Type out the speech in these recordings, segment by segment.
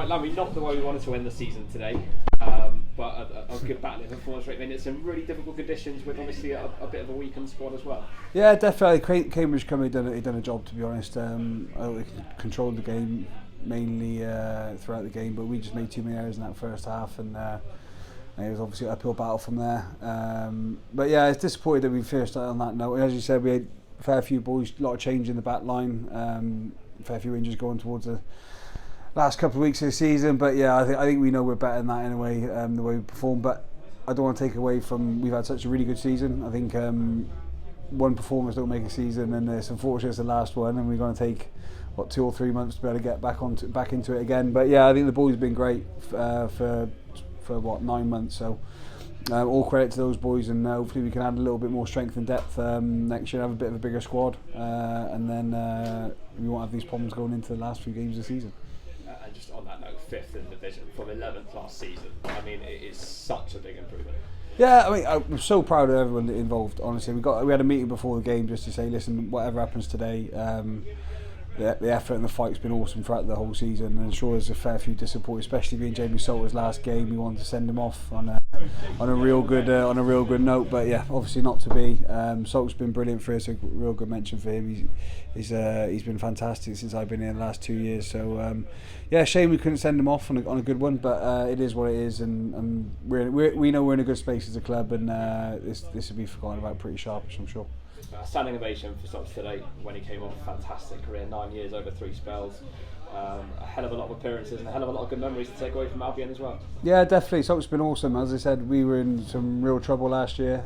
right, Lamby, not the way we wanted to end the season today, but a good battling performance rate. I mean, it's some really difficult conditions with obviously a bit of a weakened squad as well. Yeah, definitely. Cambridge come done a job, to be honest. I think they controlled the game mainly throughout the game, but we just made too many errors in that first half, and it was obviously an uphill battle from there. But yeah, it's disappointed that we finished on that note. And as you said, we had a fair few boys, a lot of change in the back line, a fair few injuries going towards the last couple of weeks of the season. But yeah, I think we know we're better than that in a way, the way we perform. But I don't want to take away from, we've had such a really good season. I think one performance don't make a season, and it's unfortunate it's the last one, and we're going to take 2 or 3 months to be able to get back into it again. But yeah, I think the boys have been great for 9 months, so all credit to those boys, and hopefully we can add a little bit more strength and depth next year, have a bit of a bigger squad, and then we won't have these problems going into the last few games of the season. And just on that note, 5th in the division from 11th last season. I mean, it is such a big improvement. Yeah, I mean, I'm so proud of everyone involved. Honestly, we had a meeting before the game just to say, listen, whatever happens today, the effort and the fight's been awesome throughout the whole season, and I'm sure there's a fair few disappointed, especially being Jamie Salter's last game. We wanted to send him off on a real good note, but yeah, obviously not to be. Salter's been brilliant for us, a real good mention for him. He's been fantastic since I've been here the last 2 years. So yeah, shame we couldn't send him off on a good one, but it is what it is, and we know we're in a good space as a club, and this will be forgotten about pretty sharpish, I'm sure. Standing ovation for Stocks today when he came off. Fantastic career, 9 years over 3 spells. A hell of a lot of appearances and a hell of a lot of good memories to take away from Albion as well. Yeah, definitely. Stocks been awesome. As I said, we were in some real trouble last year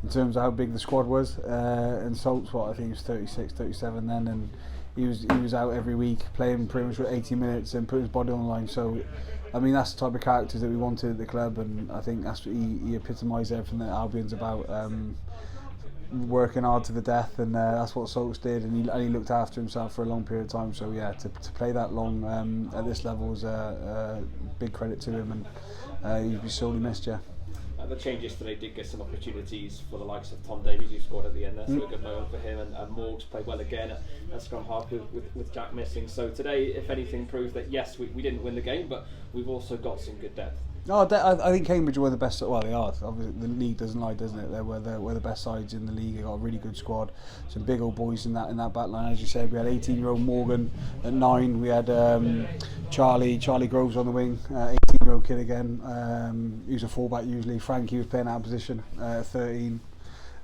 in terms of how big the squad was. And Salt's, I think he was 36, 37 then, and he was out every week playing pretty much for 80 minutes and putting his body on the line. So, I mean, that's the type of characters that we wanted at the club, and I think that's what he epitomised everything that Albion's about. Working hard to the death, and that's what Salts did, and he looked after himself for a long period of time. So yeah, to play that long at this level is a big credit to him, and he'd be sorely missed. Yeah. The changes today did get some opportunities for the likes of Tom Davies, who scored at the end there, so a good moment for him, and Morgs played well again at scrum half with Jack missing. So today, if anything, proved that yes, we didn't win the game, but we've also got some good depth. No, I think Cambridge were the best. Well, they are. Obviously, the league doesn't lie, doesn't it? They were the best sides in the league. They got a really good squad. Some big old boys in that back line. As you said, we had 18-year-old Morgan at 9. We had Charlie Groves on the wing, 18-year-old kid again. He was a fullback usually. Frankie was playing out of position at 13.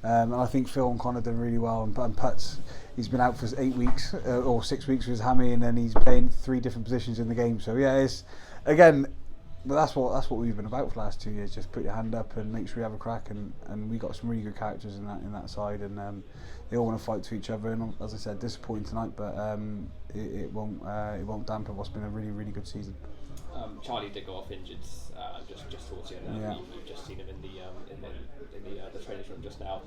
And I think Phil and Connor done really well. And Putz, he's been out for 8 weeks or 6 weeks with his hammy, and then he's playing 3 different positions in the game. So yeah, it's again. But that's what we've been about for the last 2 years. Just put your hand up and make sure you have a crack. And we got some really good characters in that side, and they all want to fight to each other. And as I said, disappointing tonight, but it won't dampen what's been a really, really good season. Charlie did go off injured just towards the end. Yeah. You've just seen him in the training room just now.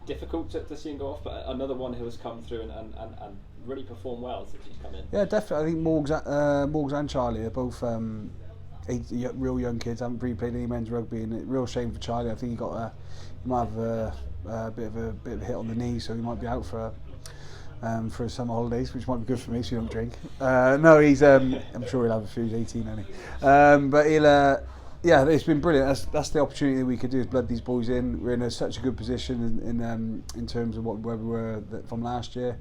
Difficult to see him go off, but another one who has come through and really performed well since he's come in. Yeah, definitely. I think Morgs and Charlie are both. 8 real young kids, haven't pre-played any men's rugby, and a real shame for Charlie. I think he might have a bit of a hit on the knee, so he might be out for his summer holidays, which might be good for me, so you don't drink. No, he's I'm sure he'll have a few. He's 18 only, but he'll. Yeah, it's been brilliant. That's the opportunity that we could do, is blood these boys in. We're in such a good position in terms of where we were from last year.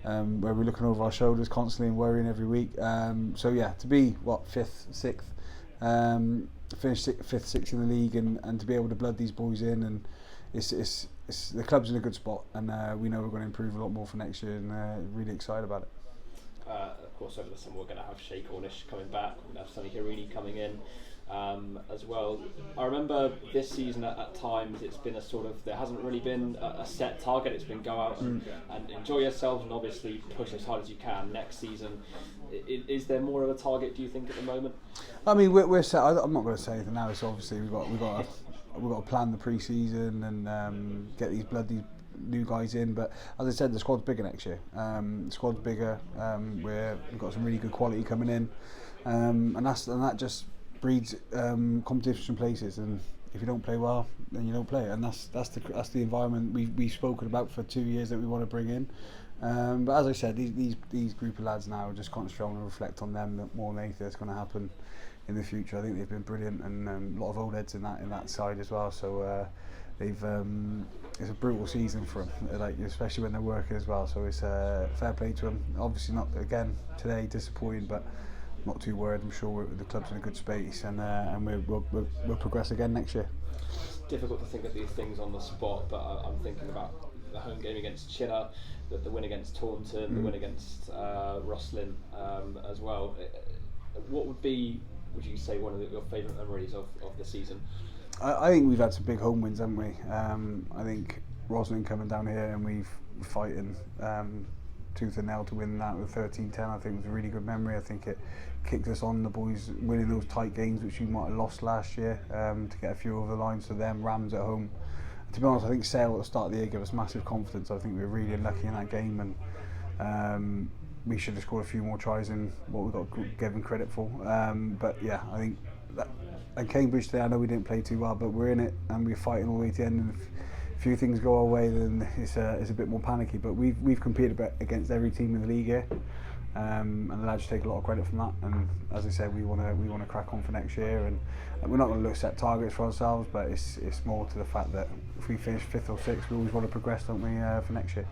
Where we're looking over our shoulders constantly and worrying every week. So yeah, to be 5th, 6th. Finish 5th, 6th in the league, and to be able to blood these boys in, and it's the club's in a good spot, and we know we're going to improve a lot more for next year, and really excited about it. Of course, over the summer we're going to have Shay Cornish coming back. We're going to have Sonny Hirini coming in as well. I remember this season at times it's been a sort of, there hasn't really been a set target. It's been go out and enjoy yourselves, and obviously push as hard as you can next season. Is there more of a target, do you think, at the moment? I mean, we're set. I'm not going to say anything now. It's obviously we've got to plan the pre-season and get these new guys in. But as I said, the squad's bigger next year. The squad's bigger. We've got some really good quality coming in, and that just breeds competition places. And if you don't play well, then you don't play. And that's the environment we've spoken about for 2 years that we want to bring in. But as I said, these group of lads now are just concentrating and reflect on them more than anything that's going to happen in the future. I think they've been brilliant, and a lot of old heads in that side as well. So they've it's a brutal season for them, like especially when they're working as well. So it's fair play to them. Obviously not again today, disappointing, but not too worried. I'm sure the club's in a good space, and we'll progress again next year. It's difficult to think of these things on the spot, but I'm thinking about the home game against Chinner, the win against Taunton, the win against Rosslyn as well. What would you say, one of your favourite memories of the season? I think we've had some big home wins, haven't we? I think Rosslyn coming down here and we're fighting tooth and nail to win that with 13-10. I think it was a really good memory. I think it kicked us on, the boys winning those tight games which we might have lost last year, to get a few over the lines for them. Rams at home. To be honest, I think Sale at the start of the year gave us massive confidence. I think we were really unlucky in that game, and we should have scored a few more tries in what we got given credit for. But yeah, I think that, and Cambridge today, I know we didn't play too well, but we're in it and we're fighting all the way to the end. And if a few things go our way, then it's a bit more panicky. But we've competed against every team in the league here, and the lads take a lot of credit from that. And as I said, we want to crack on for next year, and we're not going to set targets for ourselves, but it's more to the fact that if we finish 5th or 6th, we always want to progress, don't we, for next year.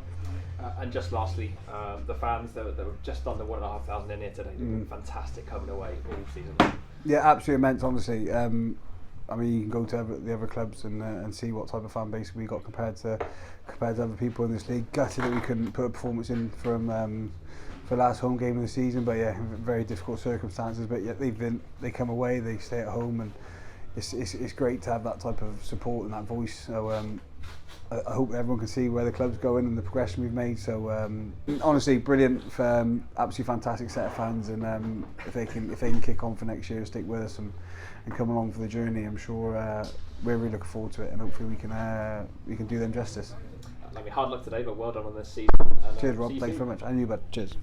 And just lastly, the fans that were just under 1,500 in here today, they've been fantastic coming away all season long. Yeah, absolutely immense, honestly. I mean, you can go to the other clubs and see what type of fan base we got compared to other people in this league. Gutted that we couldn't put a performance in from for the last home game of the season, but yeah, very difficult circumstances. But yeah, they come away, they stay at home, and it's great to have that type of support and that voice. So I hope everyone can see where the club's going and the progression we've made. So honestly, brilliant, absolutely fantastic set of fans, and if they can kick on for next year, stick with us and come along for the journey, I'm sure we're really looking forward to it, and hopefully we can do them justice. Hard luck today, but well done on this season. And, cheers, Rob. Thanks very much. And you, bud. Cheers.